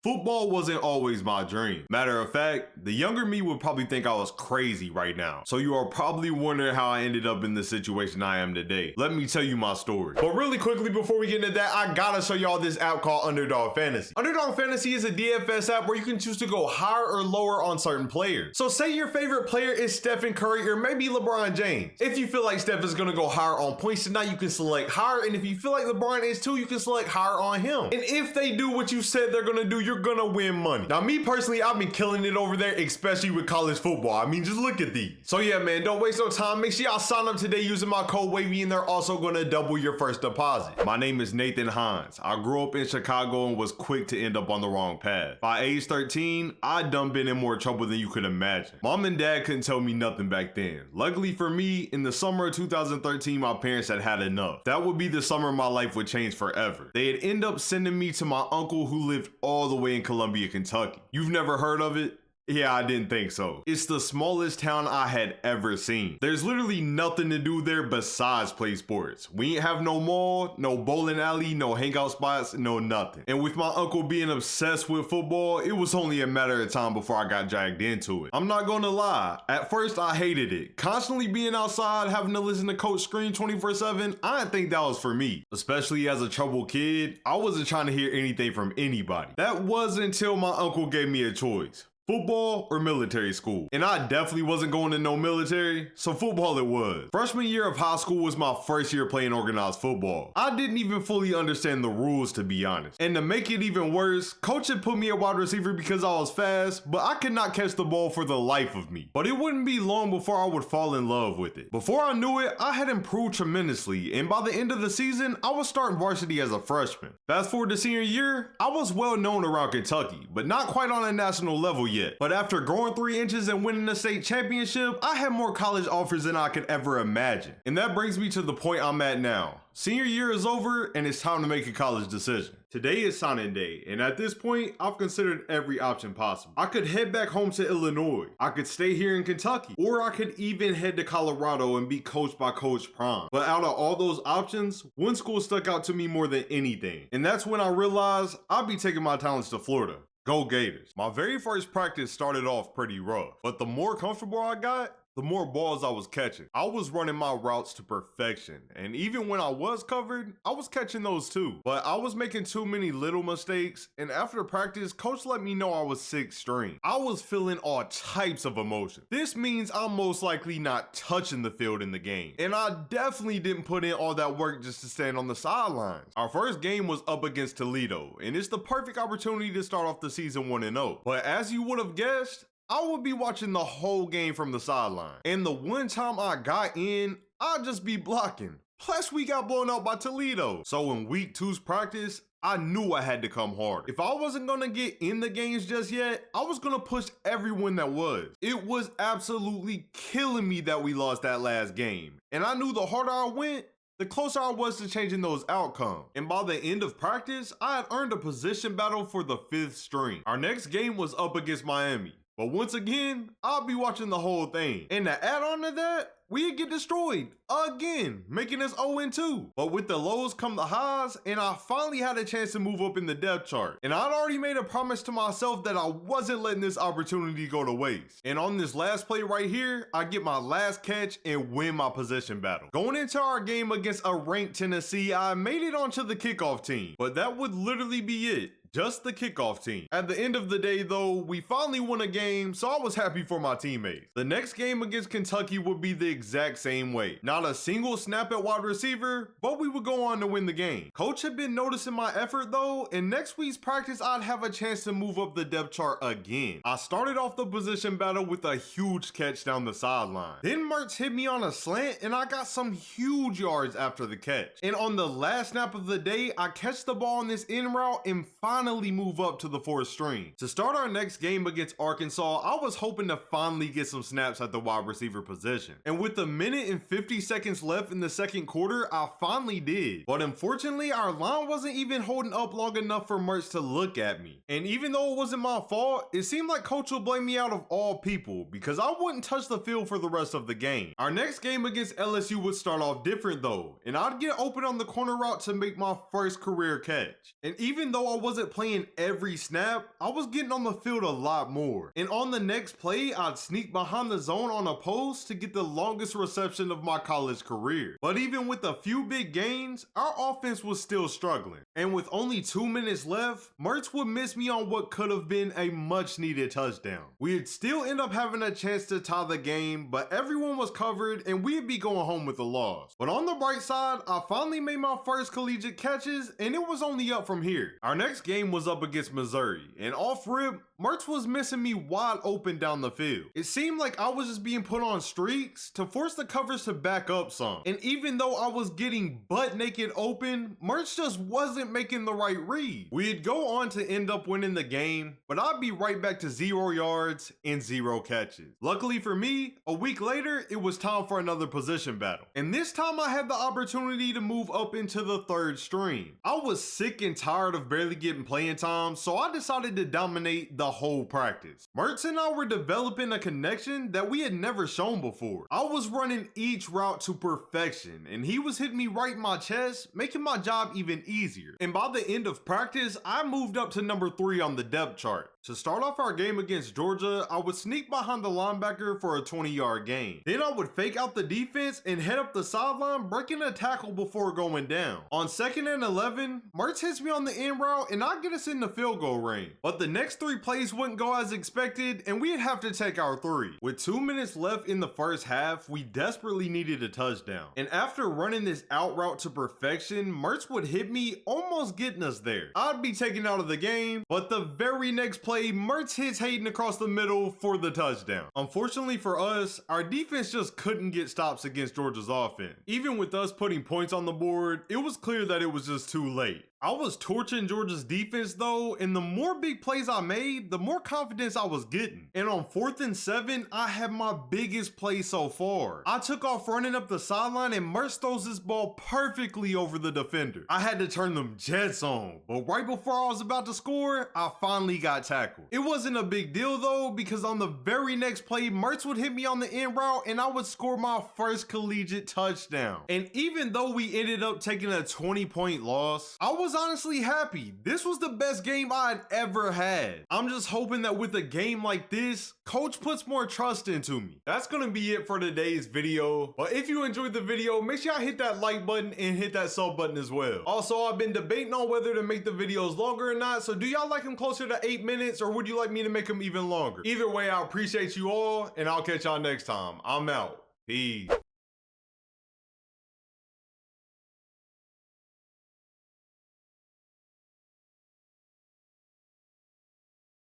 Football wasn't always my dream. Matter of fact, the younger me would probably think I was crazy right now. So you are probably wondering how I ended up in the situation I am today. Let me tell you my story. But really quickly before we get into that, I gotta show y'all this app called Underdog Fantasy. Underdog Fantasy is a DFS app where you can choose to go higher or lower on certain players. So say your favorite player is Stephen Curry or maybe LeBron James. If you feel like Steph is gonna go higher on points tonight, you can select higher. And if you feel like LeBron is too, you can select higher on him. And if they do what you said they're gonna do, you're gonna win money. Now, me personally, I've been killing it over there, especially with college football. I mean, just look at these. So yeah, man, don't waste no time. Make sure y'all sign up today using my code WAVY, and they're also gonna double your first deposit. My name is Nathan Hines. I grew up in Chicago and was quick to end up on the wrong path. By age 13, I'd done been in more trouble than you could imagine. Mom and dad couldn't tell me nothing back then. Luckily for me, in the summer of 2013, my parents had had enough. That would be the summer my life would change forever. They'd end up sending me to my uncle who lived all the way in Columbia, Kentucky. You've never heard of it? Yeah, I didn't think so. It's the smallest town I had ever seen. There's literally nothing to do there besides play sports. We ain't have no mall, no bowling alley, no hangout spots, no nothing. And with my uncle being obsessed with football, it was only a matter of time before I got dragged into it. I'm not gonna lie, at first I hated it. Constantly being outside, having to listen to coach scream 24/7, I didn't think that was for me. Especially as a troubled kid, I wasn't trying to hear anything from anybody. That was until my uncle gave me a choice. Football or military school. And I definitely wasn't going to no military, so football it was. Freshman year of high school was my first year playing organized football. I didn't even fully understand the rules, to be honest. And to make it even worse, coach had put me at wide receiver because I was fast, but I could not catch the ball for the life of me. But it wouldn't be long before I would fall in love with it. Before I knew it, I had improved tremendously, and by the end of the season, I was starting varsity as a freshman. Fast forward to senior year, I was well known around Kentucky, but not quite on a national level yet. But after growing 3 inches and winning the state championship, I had more college offers than I could ever imagine. And that brings me to the point I'm at now. Senior year is over and it's time to make a college decision. Today is signing day, and at this point, I've considered every option possible. I could head back home to Illinois, I could stay here in Kentucky, or I could even head to Colorado and be coached by Coach Prime. But out of all those options, one school stuck out to me more than anything, and that's when I realized I'd be taking my talents to Florida. Go Gators. My very first practice started off pretty rough, but the more comfortable I got, the more balls I was catching. I was running my routes to perfection, and even when I was covered, I was catching those too. But I was making too many little mistakes, and after practice, coach let me know I was 6th string. I was feeling all types of emotion. This means I'm most likely not touching the field in the game, and I definitely didn't put in all that work just to stand on the sidelines. Our first game was up against Toledo, and it's the perfect opportunity to start off the season 1-0. But as you would have guessed, I would be watching the whole game from the sideline. And the one time I got in, I'd just be blocking. Plus, we got blown out by Toledo. So in week 2's practice, I knew I had to come hard. If I wasn't gonna get in the games just yet, I was gonna push everyone that was. It was absolutely killing me that we lost that last game. And I knew the harder I went, the closer I was to changing those outcomes. And by the end of practice, I had earned a position battle for the 5th string. Our next game was up against Miami. But once again, I'll be watching the whole thing. And to add on to that, we'd get destroyed again, making us 0-2. But with the lows come the highs, and I finally had a chance to move up in the depth chart. And I'd already made a promise to myself that I wasn't letting this opportunity go to waste. And on this last play right here, I get my last catch and win my possession battle. Going into our game against a ranked Tennessee, I made it onto the kickoff team. But that would literally be it. Just the kickoff team. At the end of the day though, we finally won a game, so I was happy for my teammates. The next game against Kentucky would be the exact same way. Not a single snap at wide receiver, but we would go on to win the game. Coach had been noticing my effort though, and next week's practice I'd have a chance to move up the depth chart again. I started off the position battle with a huge catch down the sideline. Then Mertz hit me on a slant and I got some huge yards after the catch. And on the last snap of the day, I catch the ball on this in route and finally move up to the 4th string. To start our next game against Arkansas, I was hoping to finally get some snaps at the wide receiver position. And with a minute and 50 seconds left in the second quarter, I finally did. But unfortunately, our line wasn't even holding up long enough for Mertz to look at me. And even though it wasn't my fault, it seemed like coach would blame me out of all people because I wouldn't touch the field for the rest of the game. Our next game against LSU would start off different though, and I'd get open on the corner route to make my first career catch. And even though I wasn't started playing every snap, I was getting on the field a lot more. And on the next play, I'd sneak behind the zone on a post to get the longest reception of my college career. But even with a few big gains, our offense was still struggling. And with only 2 minutes left, Mertz would miss me on what could have been a much needed touchdown. We'd still end up having a chance to tie the game, but everyone was covered and we'd be going home with a loss. But on the bright side, I finally made my first collegiate catches and it was only up from here. Our next game was up against Missouri, and off rip, Mertz was missing me wide open down the field. It seemed like I was just being put on streaks to force the covers to back up some. And even though I was getting butt naked open, Mertz just wasn't making the right read. We'd go on to end up winning the game, but I'd be right back to 0 yards and 0 catches. Luckily for me, a week later, it was time for another position battle. And this time I had the opportunity to move up into the third string. I was sick and tired of barely getting playing time, so I decided to dominate the whole practice. Mertz and I were developing a connection that we had never shown before. I was running each route to perfection, and he was hitting me right in my chest, making my job even easier. And by the end of practice, I moved up to number 3 on the depth chart. To start off our game against Georgia, I would sneak behind the linebacker for a 20-yard gain. Then I would fake out the defense and head up the sideline, breaking a tackle before going down. On 2nd and 11, Mertz hits me on the end route and I get us in the field goal range. But the next 3 plays wouldn't go as expected and we'd have to take our 3. With 2 minutes left in the first half, we desperately needed a touchdown. And after running this out route to perfection, Mertz would hit me, almost getting us there. I'd be taken out of the game, but the very next play, Mertz hits Hayden across the middle for the touchdown. Unfortunately for us, our defense just couldn't get stops against Georgia's offense. Even with us putting points on the board, it was clear that it was just too late. I was torching Georgia's defense though, and the more big plays I made, the more confidence I was getting. And on 4th and 7, I had my biggest play so far. I took off running up the sideline and Mertz throws this ball perfectly over the defender. I had to turn them jets on, but right before I was about to score, I finally got tackled. It wasn't a big deal though, because on the very next play, Mertz would hit me on the end route and I would score my first collegiate touchdown. And even though we ended up taking a 20-point loss, I was honestly happy. This was the best game I'd ever had. I'm just hoping that with a game like this, coach puts more trust into me. That's gonna be it for today's video. But if you enjoyed the video, make sure I hit that like button and hit that sub button as well. Also, I've been debating on whether to make the videos longer or not, so do y'all like them closer to 8 minutes or would you like me to make them even longer? Either way, I appreciate you all and I'll catch y'all next time. I'm out. Peace.